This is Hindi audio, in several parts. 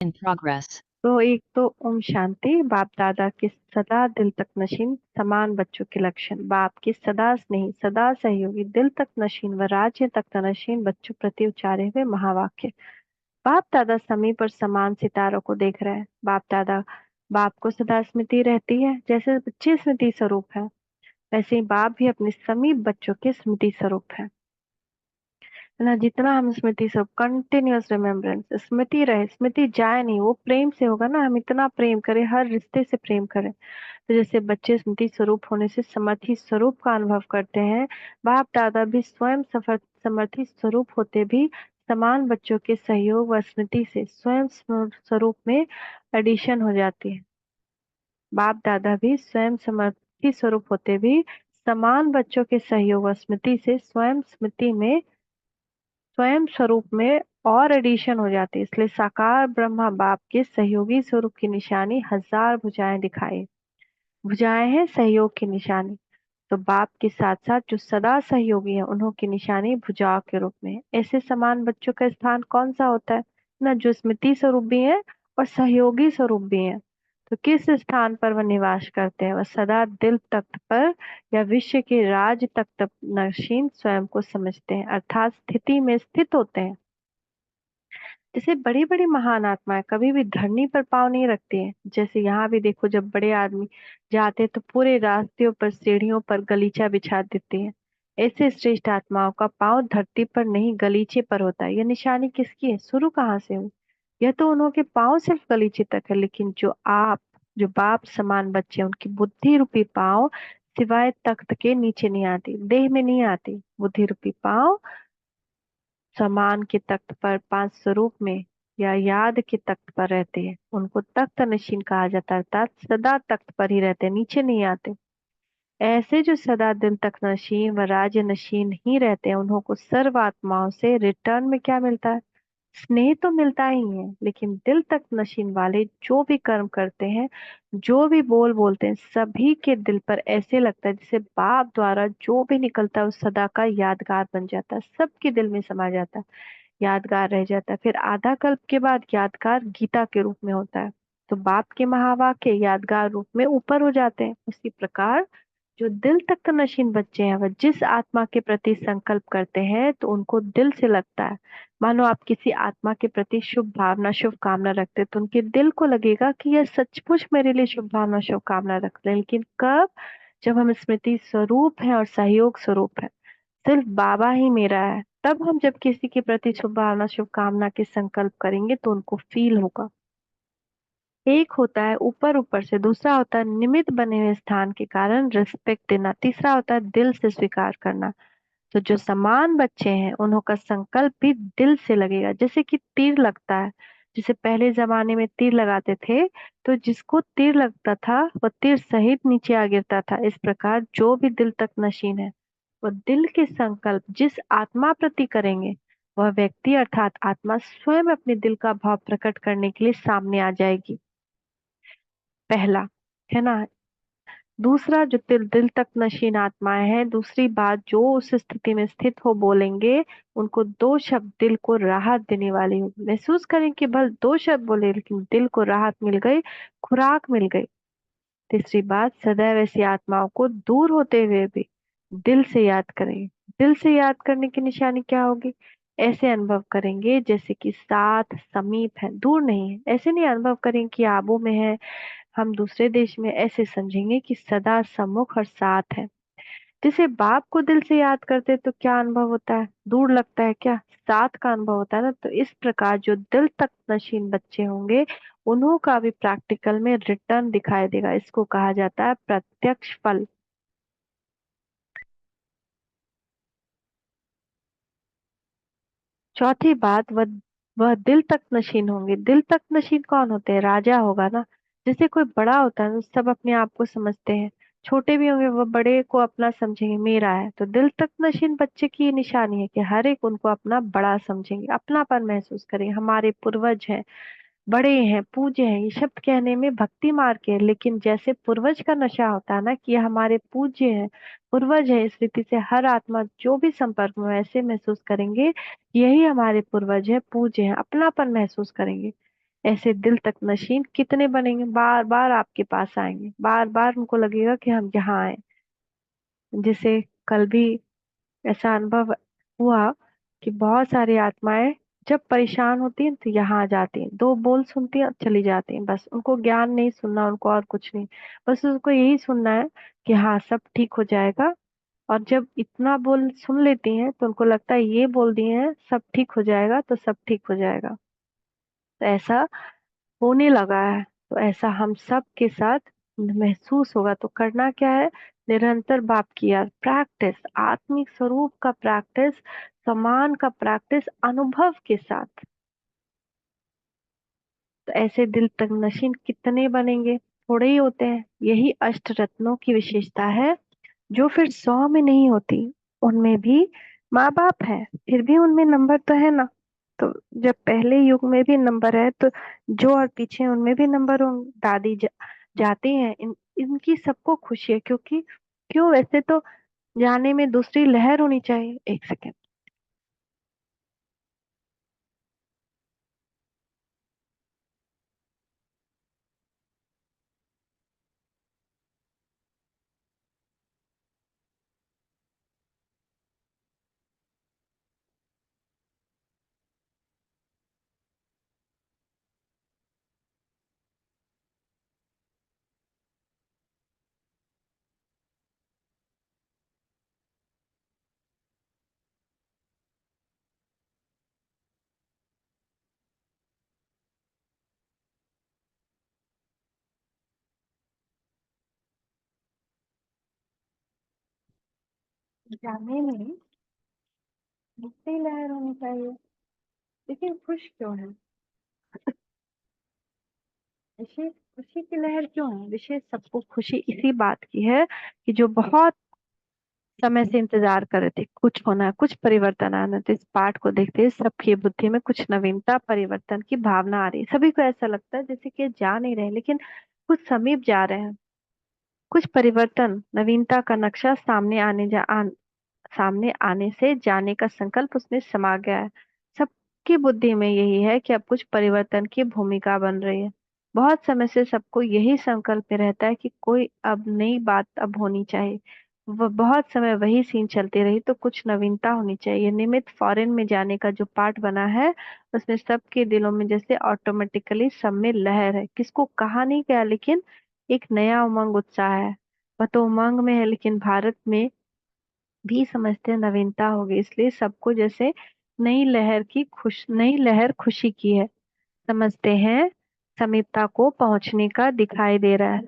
In progress. तो एक तो ओम शांति। बाप दादा के सदा दिल तक नशीन समान बच्चों के लक्षण। बाप के सदा स्नेही सदा सहयोगी दिल तक नशीन व राज्य तक नशीन बच्चों प्रति उच्चारे हुए महावाक्य। बाप दादा समीप और समान सितारों को देख रहे हैं। बाप को सदा स्मृति रहती है। जैसे बच्चे स्मृति स्वरूप है, वैसे ही बाप भी अपने समीप बच्चों के स्मृति स्वरूप है ना। जितना हम स्मृति सब कंटिन्यूअस रिमेम्बरेंस, स्मृति रहे, स्मृति जाए नहीं, वो प्रेम से होगा ना। हम इतना प्रेम करें, हर रिश्ते से प्रेम करें। तो जैसे बच्चे स्मृति स्वरूप होने से समर्थी स्वरूप का अनुभव करते हैं, बाप दादा भी स्वयं समर्थी स्वरूप होते भी समान बच्चों के सहयोग व स्मृति से स्वयं स्वरूप में एडिशन हो जाती है। बाप दादा भी स्वयं समर्थी स्वरूप होते भी समान बच्चों के सहयोग व स्मृति से स्वयं स्वरूप में और एडिशन हो जाती है। इसलिए साकार ब्रह्मा बाप के सहयोगी स्वरूप की निशानी हजार भुजाएं दिखाए। भुजाएं हैं सहयोग की निशानी। तो बाप के साथ साथ जो सदा सहयोगी है, उन्हों की निशानी भुजाओं के रूप में। ऐसे समान बच्चों का स्थान कौन सा होता है ना, जो स्मृति स्वरूप भी है और सहयोगी स्वरूप भी है। तो किस स्थान पर वह निवास करते हैं? वह सदा दिल तख्त पर या विश्व के राज तख्त नशीन स्वयं को समझते हैं, अर्थात स्थिति में स्थित होते हैं। जैसे बड़ी बड़ी महान आत्माएं कभी भी धरनी पर पाँव नहीं रखती हैं। जैसे यहाँ भी देखो, जब बड़े आदमी जाते हैं तो पूरे रास्ते पर सीढ़ियों पर गलीचा बिछा देते हैं। ऐसे श्रेष्ठ आत्माओं का पाँव धरती पर नहीं गलीचे पर होता है। यह निशानी किसकी है? शुरू कहाँ से हुई? यह तो उन्हों के पाँव सिर्फ गलीचे तक है, लेकिन जो बाप समान बच्चे हैं, उनकी बुद्धि रूपी पाँव सिवाय तख्त के नीचे नहीं आती, देह में नहीं आती। बुद्धि रूपी पाँव समान के तख्त पर पांच स्वरूप में या याद के तख्त पर रहते हैं। उनको तख्त नशीन कहा जाता है, अर्थात सदा तख्त पर ही रहते हैं, नीचे नहीं आते। ऐसे जो सदा दिल तक नशीन व राज्य नशीन ही रहते हैं, उन्हों को सर्व आत्माओं से रिटर्न में क्या मिलता है? स्नेह तो मिलता ही है, लेकिन दिल तक नशीन वाले जो भी कर्म करते हैं, जो भी बोल बोलते हैं, सभी के दिल पर ऐसे लगता है जैसे बाप द्वारा जो भी निकलता है वो सदा का यादगार बन जाता है, सबके दिल में समा जाता है, यादगार रह जाता है। फिर आधा कल्प के बाद यादगार गीता के रूप में होता है। तो बाप के महावाक्य यादगार रूप में ऊपर हो जाते हैं। उसी प्रकार जो दिल तक नशीन बच्चे हैं, वह जिस आत्मा के प्रति संकल्प करते हैं तो उनको दिल से लगता है। मानो आप किसी आत्मा के प्रति शुभ भावना शुभ कामना रखते हैं, तो उनके दिल को लगेगा कि यह सचमुच मेरे लिए शुभ भावना शुभ कामना रखते हैं। लेकिन कब? जब हम स्मृति स्वरूप हैं और सहयोग स्वरूप है, सिर्फ बाबा ही मेरा है, तब हम जब किसी के प्रति शुभ भावना शुभ कामना के संकल्प करेंगे तो उनको फील होगा। एक होता है ऊपर ऊपर से, दूसरा होता है निमित्त बने हुए स्थान के कारण रिस्पेक्ट देना, तीसरा होता है दिल से स्वीकार करना। तो जो समान बच्चे हैं, उन्हों का संकल्प भी दिल से लगेगा, जैसे कि तीर लगता है। जैसे पहले जमाने में तीर लगाते थे, तो जिसको तीर लगता था वह तीर सहित नीचे आ गिरता था। इस प्रकार जो भी दिल तक नशीन है, वो दिल के संकल्प जिस आत्मा प्रति करेंगे, वह व्यक्ति अर्थात आत्मा स्वयं अपने दिल का भाव प्रकट करने के लिए सामने आ जाएगी। पहला है ना। दूसरा, जो दिल तक नशीन आत्माएं हैं, दूसरी बात, जो उस स्थिति में स्थित हो बोलेंगे, उनको दो शब्द दिल को राहत देने वाले होंगे। महसूस करें कि भल दो शब्द बोले, लेकिन दिल को राहत मिल गई, खुराक मिल गई। तीसरी बात, सदैव ऐसी आत्माओं को दूर होते हुए भी दिल से याद करें। दिल से याद करने की निशानी क्या होगी? ऐसे अनुभव करेंगे जैसे कि साथ समीप है, दूर नहीं है। ऐसे नहीं अनुभव करें कि आबू में है, हम दूसरे देश में। ऐसे समझेंगे कि सदा सम्मुख और साथ है। जैसे बाप को दिल से याद करते तो क्या अनुभव होता है? दूर लगता है क्या? साथ का अनुभव होता है ना। तो इस प्रकार जो दिल तक नशीन बच्चे होंगे, उन्हों का भी प्रैक्टिकल में रिटर्न दिखाई देगा। इसको कहा जाता है प्रत्यक्ष फल। चौथी बात, वह दिल तक नशीन होंगे। दिल तक नशीन कौन होते हैं? राजा होगा ना। जैसे कोई बड़ा होता है ना, सब अपने आप को समझते हैं, छोटे भी होंगे वह बड़े को अपना समझेंगे, मेरा है। तो दिल तक नशीन बच्चे की ये निशानी है कि हर एक उनको अपना बड़ा समझेंगे, अपनापन महसूस करेंगे। हमारे पूर्वज हैं, बड़े हैं, पूज्य हैं। ये शब्द कहने में भक्ति मार के है, लेकिन जैसे पूर्वज का नशा होता है ना कि ये हमारे पूज्य हैं, पूर्वज है, इस रीति से हर आत्मा जो भी संपर्क में ऐसे महसूस करेंगे, यही हमारे पूर्वज है, पूज्य है, अपनापन महसूस करेंगे। ऐसे दिल तक नशीन कितने बनेंगे, बार बार आपके पास आएंगे, बार बार उनको लगेगा कि हम यहाँ आए। जैसे कल भी ऐसा अनुभव हुआ कि बहुत सारी आत्माएं जब परेशान होती हैं तो यहाँ आ जाती हैं, दो बोल सुनती हैं और चली जाती हैं, बस उनको ज्ञान नहीं सुनना, उनको और कुछ नहीं, बस उनको यही सुनना है कि हाँ सब ठीक हो जाएगा। और जब इतना बोल सुन लेती हैं तो उनको लगता है ये बोल दिए हैं सब ठीक हो जाएगा तो सब ठीक हो जाएगा। तो ऐसा होने लगा है, तो ऐसा हम सब के साथ महसूस होगा। तो करना क्या है, निरंतर बाप की याद, प्रैक्टिस, आत्मिक स्वरूप का प्रैक्टिस, समान का प्रैक्टिस अनुभव के साथ। तो ऐसे दिल तक नशीन कितने बनेंगे, थोड़े ही होते हैं। यही अष्ट रत्नों की विशेषता है, जो फिर 100 में नहीं होती। उनमें भी माँ बाप है, फिर भी उनमें नंबर तो है ना। तो जब पहले युग में भी नंबर है तो जो और पीछे उनमें भी नंबर होंगे। दादी जाती हैं, इनकी सबको खुशी है, क्योंकि क्यों, वैसे तो जाने में दूसरी लहर होनी चाहिए। एक सेकेंड। जाने में दूसरी लहर होनी चाहिए, लेकिन खुश क्यों है, विशेष खुशी की लहर क्यों है, विशेष सबको खुशी इसी बात की है कि जो बहुत समय से इंतजार कर रहे थे, कुछ होना, कुछ परिवर्तन आना। तो इस पाठ को देखते ही सबकी बुद्धि में कुछ नवीनता, परिवर्तन की भावना आ रही है। सभी को ऐसा लगता है जैसे कि ये जा नहीं रहे, लेकिन कुछ समीप जा रहे हैं। कुछ परिवर्तन, नवीनता का नक्शा सामने आने से जाने का संकल्प उसमें समा गया है। सबकी बुद्धि में यही है कि अब कुछ परिवर्तन की भूमिका बन रही है। बहुत समय से सबको यही संकल्प में रहता है कि कोई अब नई बात अब होनी चाहिए। वह बहुत समय वही सीन चलती रही तो कुछ नवीनता होनी चाहिए। निमित्त फॉरेन में जाने का जो पार्ट बना है, उसमें सबके दिलों में जैसे ऑटोमेटिकली सब में लहर है, किसको कहा नहीं गया, लेकिन एक नया उमंग, उत्साह है। वह तो उमंग में है, लेकिन भारत में भी समझते हैं नवीनता होगी, इसलिए सबको जैसे नई लहर खुशी की है, समझते हैं समीपता को पहुंचने का दिखाई दे रहा है,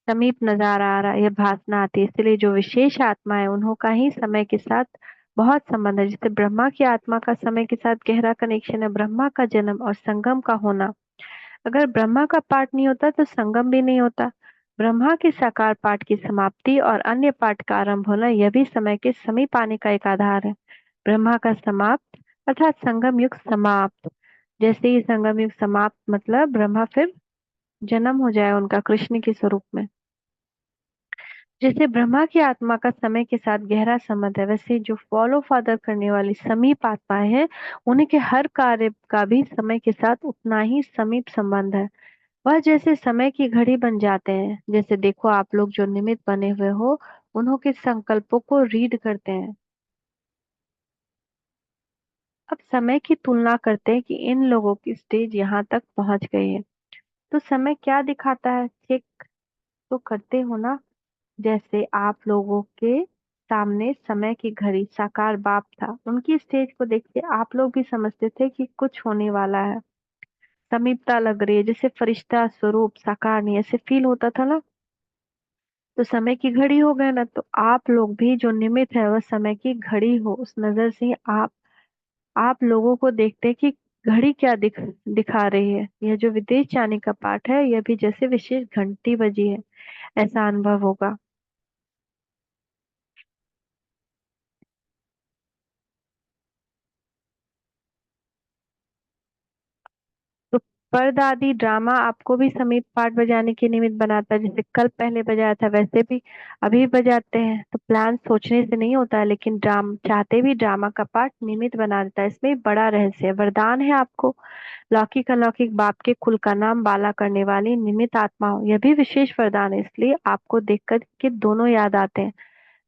समीप नजर आ रहा है, यह भासना आती है। इसलिए जो विशेष आत्मा है उन्हों का ही समय के साथ बहुत संबंध है। जैसे ब्रह्मा की आत्मा का समय के साथ गहरा कनेक्शन है। ब्रह्मा का जन्म और संगम का होना, अगर ब्रह्मा का पाठ नहीं होता तो संगम भी नहीं होता। ब्रह्मा के साकार पाठ की समाप्ति और अन्य पाठ का आरंभ होना, यह भी समय के समीप आने का एक आधार है। ब्रह्मा का समाप्त अर्थात संगम युग समाप्त। जैसे ही संगम युग समाप्त, मतलब ब्रह्मा फिर जन्म हो जाए उनका कृष्ण के स्वरूप में। जैसे ब्रह्मा की आत्मा का समय के साथ गहरा संबंध है, वैसे जो फॉलो फादर करने वाली समीप आत्माएं हैं, उन्हीं के हर कार्य का भी समय के साथ उतना ही समीप संबंध है। वह जैसे समय की घड़ी बन जाते हैं। जैसे देखो आप लोग जो निमित्त बने हुए हो, उन्हों के संकल्पों को रीड करते हैं। अब समय की तुलना करते हैं कि इन लोगों की स्टेज यहाँ तक पहुंच गई है, तो समय क्या दिखाता है, चेक तो करते हो ना। जैसे आप लोगों के सामने समय की घड़ी साकार बाप था, उनकी स्टेज को देख के आप लोग भी समझते थे कि कुछ होने वाला है, समीपता लग रही है, जैसे फरिश्ता स्वरूप साकार नहीं, ऐसे फील होता था ना। तो समय की घड़ी हो गए ना, तो आप लोग भी जो निमित्त है वह समय की घड़ी हो, उस नजर से ही आप लोगों को देखते हैं कि घड़ी क्या दिखा रही है। यह जो विदेश जाने का पाठ है, यह भी जैसे विशेष घंटी बजी है, ऐसा अनुभव होगा। तो पर्द आदि ड्रामा आपको भी समीप पाठ बजाने के निमित्त बनाता है, जैसे कल पहले बजाया था वैसे भी अभी बजाते हैं। तो प्लान सोचने से नहीं होता है, लेकिन चाहते भी ड्रामा का पाठ निमित्त बना देता है। इसमें बड़ा रहस्य है। वरदान है आपको लौकिक अलौकिक बाप के कुल का नाम बाला करने वाली निमित्त आत्मा हो। यह भी विशेष वरदान है, इसलिए आपको देखकर के दोनों याद आते हैं।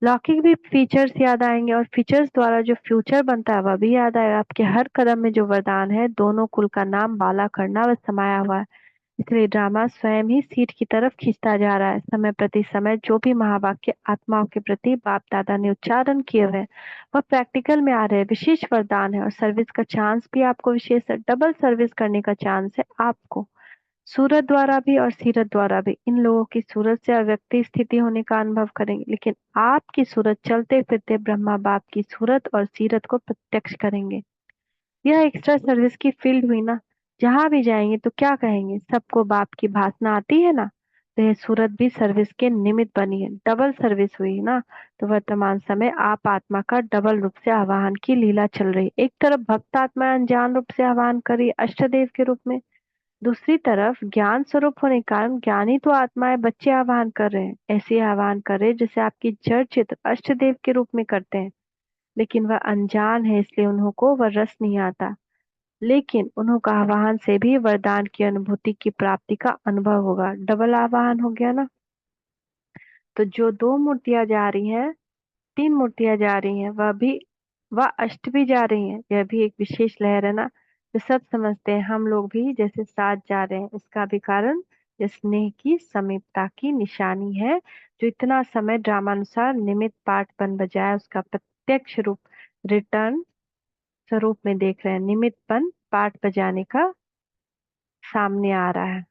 लौकिक भी फीचर्स याद आएंगे और फीचर्स द्वारा जो फ्यूचर बनता है वह भी याद आएगा। आपके हर कदम में जो वरदान है दोनों कुल का नाम बाला करना वह समाया हुआ है। इसलिए ड्रामा स्वयं ही सीट की तरफ खींचता जा रहा है। समय प्रति समय जो भी महावाक्य आत्माओं के प्रति बाप दादा ने उच्चारण किए हुए हैं वह प्रैक्टिकल में आ रहे हैं। विशेष वरदान है और सर्विस का चांस भी आपको विशेष है। डबल सर्विस करने का चांस है आपको, सूरत द्वारा भी और सीरत द्वारा भी। इन लोगों की सूरत से अव्यक्ति स्थिति होने का अनुभव करेंगे, लेकिन आपकी सूरत चलते फिरते ब्रह्मा बाप की सूरत और सीरत को प्रत्यक्ष करेंगे। यह एक्स्ट्रा सर्विस की फील्ड हुई ना। जहां भी जाएंगे तो क्या कहेंगे, सबको बाप की भासना आती है ना। तो यह सूरत भी सर्विस के निमित्त बनी है, डबल सर्विस हुई ना। तो वर्तमान समय आप आत्मा का डबल रूप से आवाहन की लीला चल रही। एक तरफ भक्त आत्मा अनजान रूप से आह्वान करी अष्टदेव के रूप में, दूसरी तरफ ज्ञान स्वरूप होने के कारण ज्ञानी तो आत्माएं बच्चे आह्वान कर रहे हैं, ऐसे आह्वान कर रहे हैं जैसे आपकी जड़ चित्र अष्टदेव के रूप में करते हैं। लेकिन वह अनजान है, इसलिए उन्हों को वह रस नहीं आता। लेकिन उन्हों का आह्वान से भी वरदान की अनुभूति की प्राप्ति का अनुभव होगा। डबल आह्वान हो गया ना। तो जो दो मूर्तियां जा रही हैं, तीन मूर्तियां जा रही हैं, वह अष्ट भी जा रही हैं। यह भी एक विशेष लहर है ना, जो सब समझते हैं। हम लोग भी जैसे साथ जा रहे हैं, इसका भी कारण यह स्नेह की समीपता की निशानी है। जो इतना समय ड्रामानुसार निमित्त पाठ बन बजाया उसका प्रत्यक्ष रूप रिटर्न स्वरूप में देख रहे हैं। निमित्तपन पाठ बजाने का सामने आ रहा है।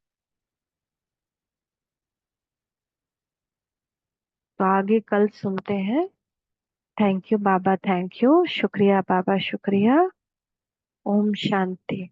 तो आगे कल सुनते हैं। Thank you Baba, thank you, शुक्रिया बाबा, शुक्रिया। ओम शांति।